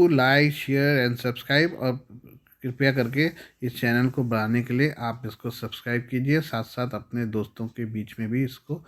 Do like share and subscribe, और कृपया करके इस चैनल को बढ़ाने के लिए आप इसको सब्सक्राइब कीजिए, साथ साथ अपने दोस्तों के बीच में भी इसको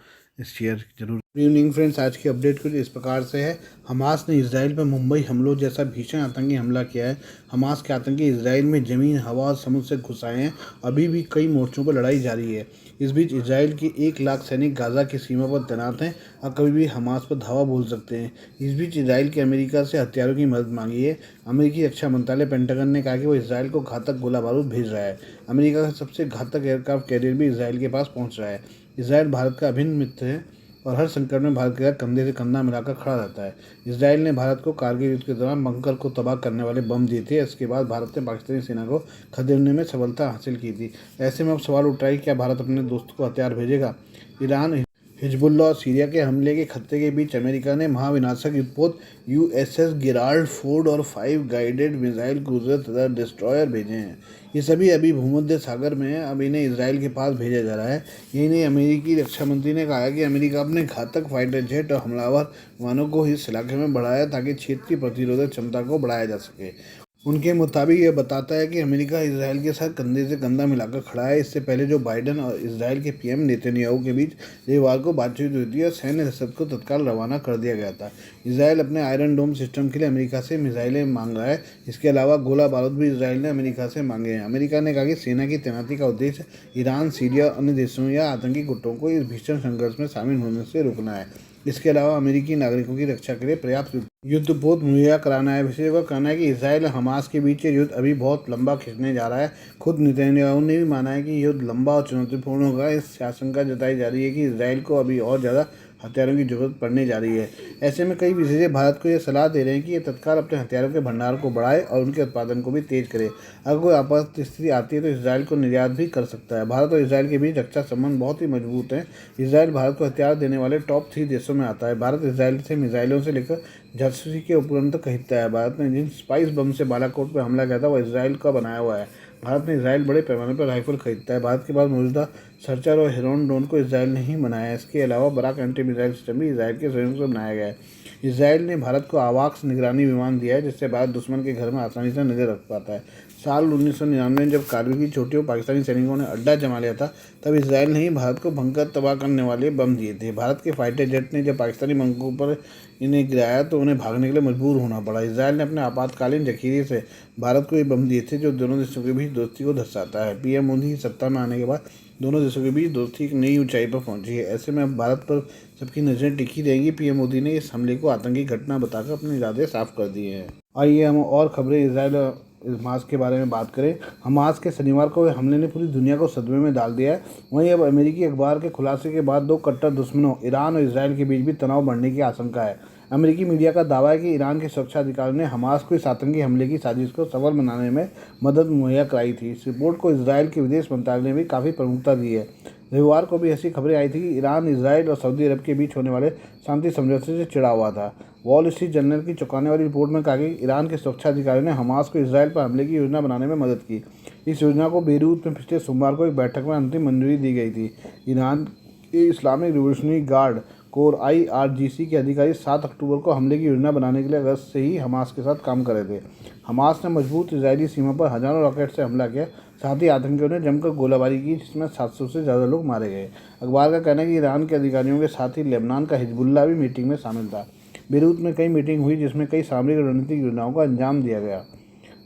शेयर जरूर। गुड इवनिंग फ्रेंड्स, आज की अपडेट कुछ इस प्रकार से है। हमास ने इसराइल पर मुंबई हमलों जैसा भीषण आतंकी हमला किया है। हमास के आतंकी इसराइल में ज़मीन, हवा और समुद्र से घुस आए हैं। अभी भी कई मोर्चों पर लड़ाई जारी है। इस बीच इसराइल के 1 लाख सैनिक गाज़ा की सीमा पर तैनात हैं और कभी भी हमास पर धावा बोल सकते हैं। इस बीच इसराइल के अमेरिका से हथियारों की मदद मांगी है। अमेरिकी रक्षा मंत्रालय पेंटागन ने कहा कि वो इसराइल को घातक गोला बारूद भेज रहा है। अमेरिका का सबसे घातक एयरक्राफ्ट कैरियर भी इसराइल के पास पहुंच रहा है। इसराइल भारत का अभिन्न मित्र है और हर संकट में भारत के साथ कंधे से कंधा मिलाकर खड़ा रहता है। इसराइल ने भारत को कारगिल युद्ध के दौरान बंकर को तबाह करने वाले बम दिए थे। इसके बाद भारत ने पाकिस्तानी सेना को खदेड़ने में सफलता हासिल की थी। ऐसे में अब सवाल उठ रहा है कि क्या भारत अपने दोस्त को हथियार भेजेगा। ईरान, हिजबुल्लाह और सीरिया के हमले के खतरे के बीच अमेरिका ने महाविनाशक युद्धपोत यूएसएस गेराल्ड फोर्ड और 5 गाइडेड मिसाइल क्रूजर तथा डिस्ट्रॉयर भेजे हैं। ये सभी अभी भूमध्य सागर में हैं। अब इन्हें इसराइल के पास भेजा जा रहा है। यही नहीं, अमेरिकी रक्षा मंत्री ने कहा कि अमेरिका अपने घातक फाइटर जेट और हमलावर विमानों को इस इलाके में बढ़ाया ताकि क्षेत्र की प्रतिरोधक क्षमता को बढ़ाया जा सके। उनके मुताबिक यह बताता है कि अमेरिका इसराइल के साथ कंधे से कंधा मिलाकर खड़ा है। इससे पहले जो बाइडेन और इसराइल के पीएम नेतन्याहू के बीच रविवार को बातचीत हुई थी और सैन्य रसद को तत्काल रवाना कर दिया गया था। इसराइल अपने आयरन डोम सिस्टम के लिए अमेरिका से मिसाइलें मांग रहा है। इसके अलावा गोला बारूद भी इसराइल ने अमेरिका से मांगे हैं। अमेरिका ने कहा कि सेना की तैनाती का उद्देश्य ईरान, सीरिया और अन्य देशों या आतंकी गुटों को इस भीषण संघर्ष में शामिल होने से रोकना है। इसके अलावा अमेरिकी नागरिकों की रक्षा के लिए पर्याप्त युद्धपोत मुहैया कराना है। विशेषज्ञों का कहना है कि इसराइल और हमास के बीच ये युद्ध अभी बहुत लंबा खिंचने जा रहा है। खुद नेतन्याहू ने भी माना है कि युद्ध लंबा और चुनौतीपूर्ण होगा। इस आशंका जताई जा रही है कि इसराइल को अभी और ज़्यादा हथियारों की जरूरत पड़ने जा रही है। ऐसे में कई विशेषज्ञ भारत को यह सलाह दे रहे हैं कि ये तत्काल अपने हथियारों के भंडार को बढ़ाए और उनके उत्पादन को भी तेज करे। अगर कोई आपात स्थिति आती है तो इसराइल को निर्यात भी कर सकता है। भारत और इसराइल के बीच रक्षा संबंध बहुत ही मजबूत हैं। इसराइल भारत को हथियार देने वाले टॉप 3 देशों में आता है। भारत इसराइल से मिसाइलों से लेकर जासूसी के उपकरण तक खरीदता है। भारत ने जिन स्पाइस बम से बालाकोट पर हमला किया था वह इसराइल का बनाया हुआ है। भारत ने इसराइल बड़े पैमाने पर राइफल खरीदता है। भारत के पास मौजूदा सर्चर और हेरोन ड्रोन को इसराइल ने ही बनाया है। इसके अलावा बराक एंटी मिसाइल सिस्टम भी इसराइल के सहयोग से बनाया गया है। इसराइल ने भारत को आवाक्स निगरानी विमान दिया है जिससे भारत दुश्मन के घर में आसानी से नजर रख पाता है। साल 1999 में जब कारगिल की चोटियों पाकिस्तानी सैनिकों ने अड्डा जमा लिया था तब इसराइल ने ही भारत को भंकर तबाह करने वाले बम दिए थे। भारत के फाइटर जेट ने जब पाकिस्तानी बंकों पर इन्हें गिराया तो उन्हें भागने के लिए मजबूर होना पड़ा। इसराइल ने अपने आपातकालीन जखीरे से भारत को ये बम दिए थे जो दोनों देशों के बीच दोस्ती को दर्शाता है। पीएम मोदी सत्ता में आने के बाद दोनों देशों के बीच दोस्ती एक नई ऊंचाई पर पहुंची है। ऐसे में अब भारत पर सबकी नजरें टिकी रहेंगी। पीएम मोदी ने इस हमले को आतंकी घटना बताकर अपने इरादे साफ कर दिए हैं। आइए हम और खबरें इसराइल और हमास के बारे में बात करें। हमास के शनिवार को हमले ने पूरी दुनिया को सदमे में डाल दिया है। वहीं अब अमेरिकी अखबार के खुलासे के बाद 2 कट्टर दुश्मनों ईरान और इसराइल के बीच भी तनाव बढ़ने की आशंका है। अमेरिकी मीडिया का दावा है कि ईरान के सुरक्षा अधिकारियों ने हमास को इस आतंकी हमले की साजिश को सफल बनाने में मदद मुहैया कराई थी। इस रिपोर्ट को इसराइल के विदेश मंत्रालय ने भी काफ़ी प्रमुखता दी है। रविवार को भी ऐसी खबरें आई थी कि ईरान, इसराइल और सऊदी अरब के बीच होने वाले शांति समझौते से चिढ़ा हुआ था। वॉल स्ट्रीट जर्नल की चौंकाने वाली रिपोर्ट में कहा कि ईरान के सुरक्षा अधिकारियों ने हमास को इसराइल पर हमले की योजना बनाने में मदद की। इस योजना को बेरूत में पिछले सोमवार को एक बैठक में अंतिम मंजूरी दी गई थी। ईरान के Islamic revolutionary guard core IRGC के अधिकारी 7 अक्टूबर को हमले की योजना बनाने के लिए अगस्त से ही हमास के साथ काम कर रहे थे। हमास ने मजबूत इजरायली सीमा पर हजारों रॉकेट से हमला किया। साथ ही आतंकियों ने जमकर गोलाबारी की जिसमें 700 से ज़्यादा लोग मारे गए। अखबार का कहना है कि ईरान के अधिकारियों के साथ ही लेबनान का हिजबुल्लाह भी मीटिंग में शामिल था। बेरूत में कई मीटिंग हुई जिसमें कई सामरिक रणनीतिक योजनाओं का अंजाम दिया गया।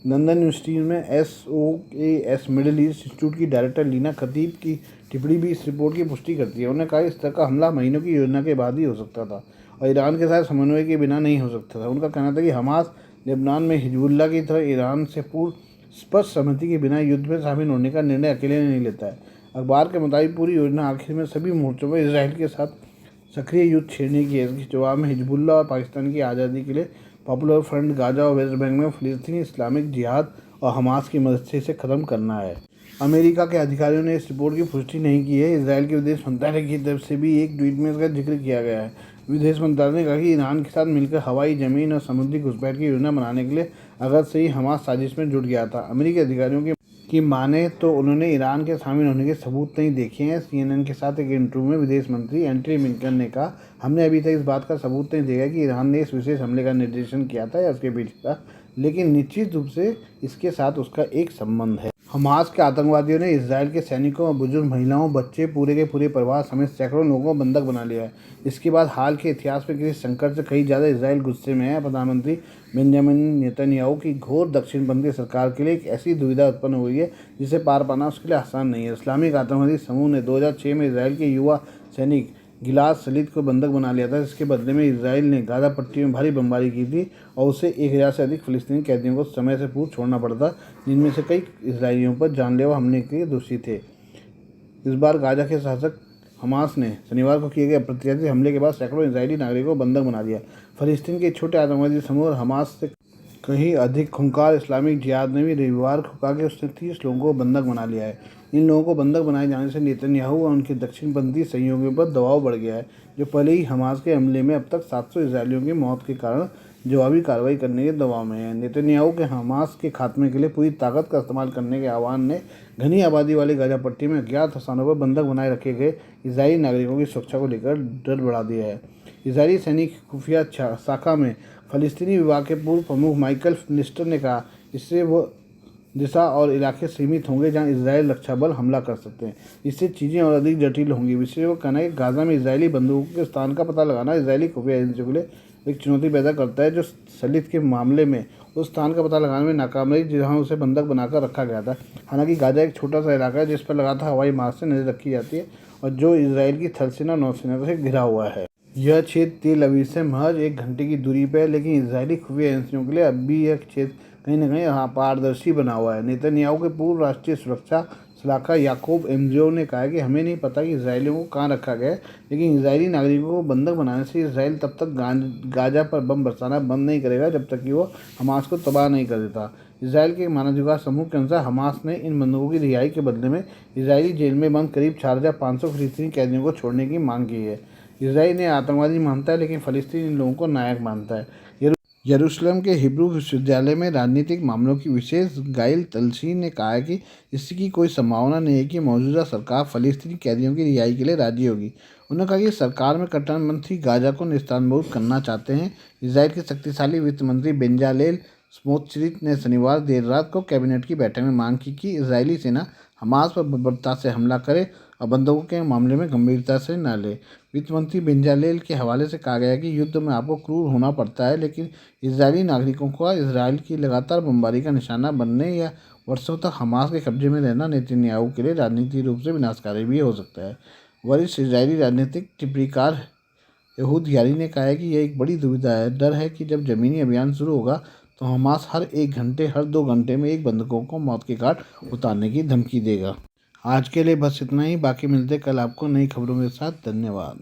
लंदन यूनिवर्सिटी में SOAS मिडिल ईस्ट इंस्टीट्यूट की डायरेक्टर लीना खतीब की टिप्पणी भी इस रिपोर्ट की पुष्टि करती है। उन्होंने कहा इस तरह का हमला महीनों की योजना के बाद ही हो सकता था और ईरान के साथ समन्वय के बिना नहीं हो सकता था। उनका कहना था कि हमास लेबनान में हिजबुल्लाह की तरह ईरान से पूर्व स्पष्ट सहमति के बिना युद्ध में शामिल होने का निर्णय अकेले नहीं लेता है। अखबार के मुताबिक पूरी योजना आखिर में सभी मोर्चों में इसराइल के साथ सक्रिय युद्ध छेड़ने की है। इसके जवाब में हिजबुल्लाह और पाकिस्तान की आज़ादी के लिए पॉपुलर फ्रंट, गाजा और वेस्ट बैंक में फिलिस्तीनी इस्लामिक जिहाद और हमास की मदद से इसे ख़त्म करना है। अमेरिका के अधिकारियों ने इस रिपोर्ट की पुष्टि नहीं की है। इसराइल के विदेश मंत्रालय की तरफ से भी एक ट्वीट में इसका जिक्र किया गया है। विदेश मंत्रालय ने कहा कि ईरान के साथ मिलकर हवाई, जमीन और समुद्री घुसपैठ की योजना बनाने के लिए अगस्त से ही हमास साजिश में जुट गया था। अमेरिकी अधिकारियों की माने तो उन्होंने ईरान के शामिल होने के सबूत नहीं देखे हैं। CNN के साथ एक इंटरव्यू में विदेश मंत्री एंटनी ब्लिंकन ने कहा, हमने अभी तक इस बात का सबूत नहीं देखा कि ईरान ने इस विशेष हमले का निर्देशन किया था या उसके पीछे था। लेकिन निश्चित रूप से इसके साथ उसका एक संबंध है। हमास के आतंकवादियों ने इसराइल के सैनिकों और बुजुर्ग, महिलाओं, बच्चे, पूरे के पूरे परिवार समेत सैकड़ों लोगों को बंधक बना लिया है। इसके बाद हाल के इतिहास में किसी संकट से कहीं ज़्यादा इसराइल गुस्से में है। प्रधानमंत्री बेंजामिन नेतन्याहू की घोर दक्षिणपंथी सरकार के लिए एक ऐसी दुविधा उत्पन्न हुई है जिसे पार पाना उसके लिए आसान नहीं है। इस्लामिक आतंकवादी समूह ने 2006 में इसराइल के युवा सैनिक गिलाद शलीद को बंधक बना लिया था, जिसके बदले में इसराइल ने गाज़ा पट्टी में भारी बमबारी की थी और उसे 1000 से अधिक फ़िलिस्तीनी कैदियों को समय से पूर्व छोड़ना पड़ा था, जिनमें से कई इसराइलियों पर जानलेवा हमले के दोषी थे। इस बार गाज़ा के शासक हमास ने शनिवार को किए गए अप्रत्याशित हमले के बाद सैकड़ों इसराइली नागरिकों को बंधक बना लिया। फ़िलिस्तीन के छोटे आतंकवादी समूह और हमास से कहीं अधिक खूंखार इस्लामिक जिहाद ने भी रविवार को कहा कि उसने 30 लोगों को बंधक बना लिया है। इन लोगों को बंधक बनाए जाने से नेतन्याहू और उनके दक्षिणपंथी सहयोगियों पर दबाव बढ़ गया है, जो पहले ही हमास के हमले में अब तक 700 इसराइलियों की मौत के कारण जवाबी कार्रवाई करने के दबाव में है। नेतन्याहू के हमास के खात्मे के लिए पूरी ताकत का इस्तेमाल करने के आह्वान ने घनी आबादी वाली गाज़ा पट्टी में अज्ञात स्थानों पर बंधक बनाए रखे गए इसराइली नागरिकों की सुरक्षा को लेकर डर बढ़ा दिया है। इसराइली सैनिक खुफिया शाखा में फ़लस्तीनी विभाग के पूर्व प्रमुख माइकल लिस्टर ने कहा, इससे वो दिशा और इलाके सीमित होंगे जहां इसराइल रक्षा बल हमला कर सकते हैं। इससे चीज़ें और अधिक जटिल होंगी। विशेषज्ञों का कहना है कि गाज़ा में इसराइली बंदूकों के स्थान का पता लगाना इसराइली खुफिया एजेंसियों के लिए एक चुनौती पैदा करता है, जो शलीद के मामले में उस स्थान का पता लगाने में नाकाम रही जहां उसे बंधक बनाकर रखा गया था। हालांकि गाज़ा एक छोटा सा इलाका है जिस पर लगातार हवाई मार्ग से नजर रखी जाती है और जो इसराइल की थलसेना और नौसेना से घिरा हुआ है। यह क्षेत्र तेल अवीव से महज 1 घंटे की दूरी पर है, लेकिन इसराइली खुफिया एजेंसियों के लिए अब भी यह क्षेत्र कहीं न कहीं पारदर्शी बना हुआ है। नेतन्याहू के पूर्व राष्ट्रीय सुरक्षा सलाहकार याकूब एमजोर ने कहा कि हमें नहीं पता कि इसराइलियों को कहाँ रखा गया है, लेकिन इसराइली नागरिकों को बंधक बनाने से इसराइल तब तक गाज़ा पर बम बरसाना बंद नहीं करेगा जब तक कि वो हमास को तबाह नहीं कर देता। इसराइल के मानवाधिकार समूह के अनुसार हमास ने इन बंधकों की रिहाई के बदले में इसराइली जेल में बंद करीब 4500 फ़िलिस्तीनी कैदियों को छोड़ने की मांग की है। इसराइल ने आतंकवादी मानता है, लेकिन फ़लस्तीन इन लोगों को नायक मानता है। यरूशलेम के हिब्रू विश्वविद्यालय में राजनीतिक मामलों की विशेष गाइल तलसी ने कहा है कि इसकी कोई संभावना नहीं है कि मौजूदा सरकार फ़लस्तीनी कैदियों की रिहाई के लिए राजी होगी। उन्होंने कहा कि सरकार में कट्टरपंथी गाज़ा को नेस्तनाबूद करना चाहते हैं। इसराइल के शक्तिशाली वित्त मंत्री बेंजालेल स्मोत्रिच ने शनिवार देर रात को कैबिनेट की बैठक में मांग की कि इसराइली सेना हमास पर बर्बरता से हमला करे और बंधकों के मामले में गंभीरता से न ले। वित्त मंत्री बेंजालेल के हवाले से कहा गया कि युद्ध में आपको क्रूर होना पड़ता है, लेकिन इसराइली नागरिकों को इसराइल की लगातार बमबारी का निशाना बनने या वर्षों तक हमास के कब्जे में रहना नेतन्याहू के लिए राजनीतिक रूप से विनाशकारी भी हो सकता है। वरिष्ठ इसराइली राजनीतिक टिप्पणीकार यहूद यारी ने कहा है कि यह एक बड़ी दुविधा है। डर है कि जब ज़मीनी अभियान शुरू होगा तो हमास हर 1 घंटे, हर 2 घंटे में एक बंधकों को मौत के घाट उतारने की धमकी देगा। आज के लिए बस इतना ही। बाकी मिलते कल आपको नई खबरों के साथ। धन्यवाद।